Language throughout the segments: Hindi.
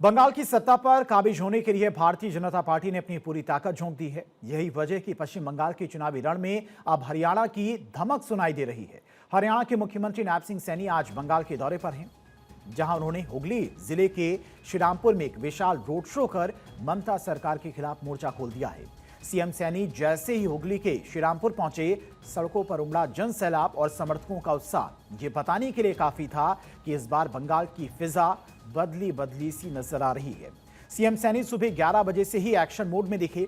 बंगाल की सत्ता पर काबिज होने के लिए भारतीय जनता पार्टी ने अपनी पूरी ताकत झोंक दी है। यही वजह कि पश्चिम बंगाल के चुनावी रण में अब हरियाणा की धमक सुनाई दे रही है। हरियाणा के मुख्यमंत्री नैब सिंह सैनी आज बंगाल के दौरे पर हैं, जहां उन्होंने हुगली जिले के श्रीरामपुर में एक विशाल रोड शो कर ममता सरकार के खिलाफ मोर्चा खोल दिया है। सीएम सैनी जैसे ही हुगली के श्रीरामपुर पहुंचे, सड़कों पर उमड़ा जन सैलाब और समर्थकों का उत्साह ये बताने के लिए काफी था कि इस बार बंगाल की फिजा बदली बदली सी नजर आ रही है। सीएम सैनी सुबह 11 बजे से ही एक्शन मोड में दिखे।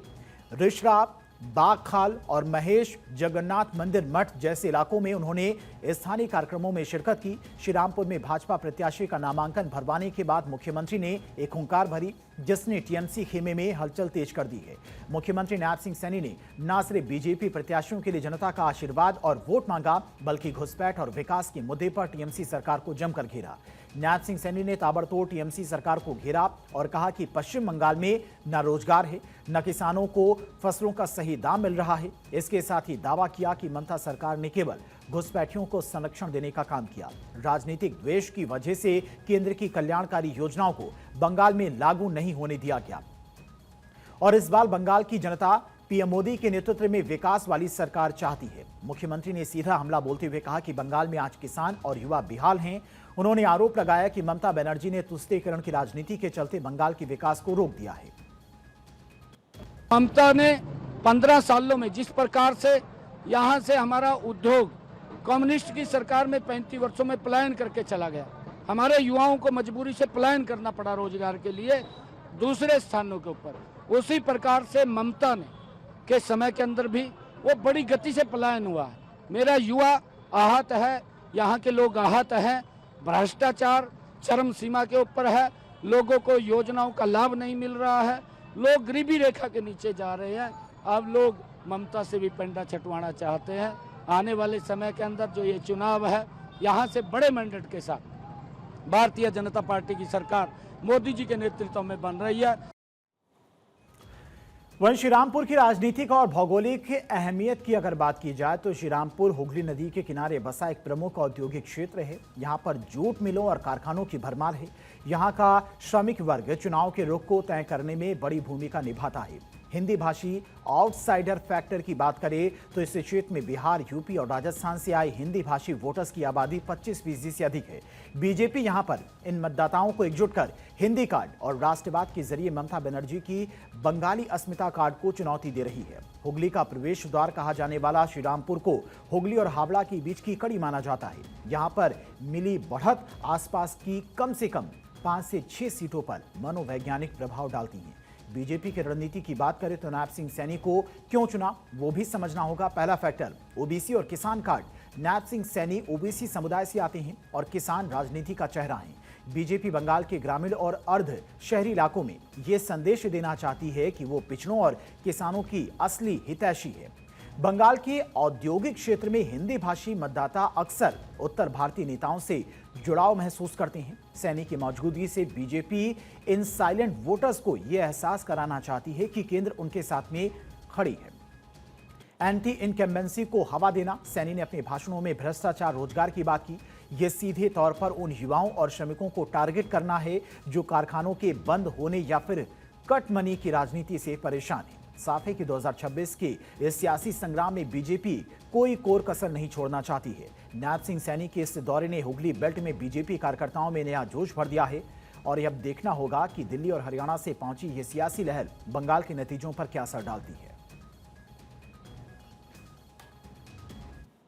रिषड़ा, बागखाल और महेश जगन्नाथ मंदिर मठ जैसे इलाकों में उन्होंने स्थानीय कार्यक्रमों में शिरकत की। श्रीरामपुर में भाजपा प्रत्याशी का नामांकन भरवाने के बाद मुख्यमंत्री ने एक हुंकार भरी, जिसने टीएमसी खेमे में हलचल तेज कर दी है। मुख्यमंत्री नैब सिंह सैनी ने न सिर्फ बीजेपी प्रत्याशियों के लिए जनता का आशीर्वाद और वोट मांगा, बल्कि घुसपैठ और विकास के मुद्दे पर टीएमसी सरकार को जमकर घेरा। नैब सिंह सैनी ने ताबड़तोड़ टीएमसी सरकार को घेरा और कहा कि पश्चिम बंगाल में न रोजगार है, न किसानों को फसलों का सही दाम मिल रहा है। इसके साथ ही दावा किया कि ममता सरकार ने केवल घुसपैठियों को संरक्षण देने का काम किया। राजनीतिक द्वेष की वजह से केंद्र की कल्याणकारी योजनाओं को बंगाल में लागू नहीं होने दिया गया और इस बार बंगाल की जनता पीएम मोदी के नेतृत्व में विकास वाली सरकार चाहती है। मुख्यमंत्री ने सीधा हमला बोलते हुए कहा कि बंगाल में आज किसान और युवा बेहाल हैं। उन्होंने आरोप लगाया कि ममता बनर्जी ने तुष्टीकरण की राजनीति के चलते बंगाल के विकास को रोक दिया है। ममता ने 15 सालों में जिस प्रकार से यहां से हमारा उद्योग कम्युनिस्ट की सरकार में 35 वर्षों में पलायन करके चला गया, हमारे युवाओं को मजबूरी से पलायन करना पड़ा रोजगार के लिए दूसरे स्थानों के ऊपर, उसी प्रकार से ममता ने के समय के अंदर भी वो बड़ी गति से पलायन हुआ है। मेरा युवा आहत है, यहाँ के लोग आहत हैं, भ्रष्टाचार चरम सीमा के ऊपर है, लोगों को योजनाओं का लाभ नहीं मिल रहा है, लोग गरीबी रेखा के नीचे जा रहे हैं। अब लोग ममता से भी पंडा छटवाना चाहते हैं। आने वाले समय के अंदर जो ये चुनाव है, यहाँ से बड़े मैंडेट के साथ भारतीय जनता पार्टी की सरकार मोदी जी के नेतृत्व में बन रही है। वहीं श्रीरामपुर की राजनीतिक और भौगोलिक अहमियत की अगर बात की जाए तो श्रीरामपुर हुगली नदी के किनारे बसा एक प्रमुख औद्योगिक क्षेत्र है। यहां पर जूट मिलों और कारखानों की भरमार है। यहां का श्रमिक वर्ग चुनाव के रुख को तय करने में बड़ी भूमिका निभाता है। हिंदी भाषी आउटसाइडर फैक्टर की बात करें तो इस क्षेत्र में बिहार, यूपी और राजस्थान से आए हिंदी भाषी वोटर्स की आबादी 25% से अधिक है। बीजेपी यहां पर इन मतदाताओं को एकजुट कर हिंदी कार्ड और राष्ट्रवाद के जरिए ममता बनर्जी की बंगाली अस्मिता कार्ड को चुनौती दे रही है। हुगली का प्रवेश द्वार कहा जाने वाला श्रीरामपुर को हुगली और हावड़ा के बीच की कड़ी माना जाता है। यहां पर मिली बढ़त आसपास की कम से कम 5 से 6 सीटों पर मनोवैज्ञानिक प्रभाव डालती है। बीजेपी की रणनीति की बात करें तो नैब सिंह सैनी को क्यों चुना, वो भी समझना होगा। पहला फैक्टर ओबीसी और किसान कार्ड। नैब सिंह सैनी ओबीसी समुदाय से आते हैं और किसान राजनीति का चेहरा है। बीजेपी बंगाल के ग्रामीण और अर्ध शहरी इलाकों में ये संदेश देना चाहती है कि वो पिछड़ों और किसानों की असली हितैषी है। बंगाल के औद्योगिक क्षेत्र में हिंदी भाषी मतदाता अक्सर उत्तर भारतीय नेताओं से जुड़ाव महसूस करते हैं। सैनी की मौजूदगी से बीजेपी इन साइलेंट वोटर्स को यह एहसास कराना चाहती है कि केंद्र उनके साथ में खड़ी है। एंटी इनकम्बेंसी को हवा देना। सैनी ने अपने भाषणों में भ्रष्टाचार, रोजगार की बात की। यह सीधे तौर पर उन युवाओं और श्रमिकों को टारगेट करना है जो कारखानों के बंद होने या फिर कट मनी की राजनीति से परेशान है। साफ है कि 2026 के इस सियासी संग्राम में बीजेपी कोई कोर कसर नहीं छोड़ना चाहती है। नैब सिंह सैनी के इस दौरे ने हुगली बेल्ट में बीजेपी कार्यकर्ताओं में नया जोश भर दिया है और यह अब देखना होगा कि दिल्ली और हरियाणा से पहुंची ये सियासी लहर बंगाल के नतीजों पर क्या असर डालती है।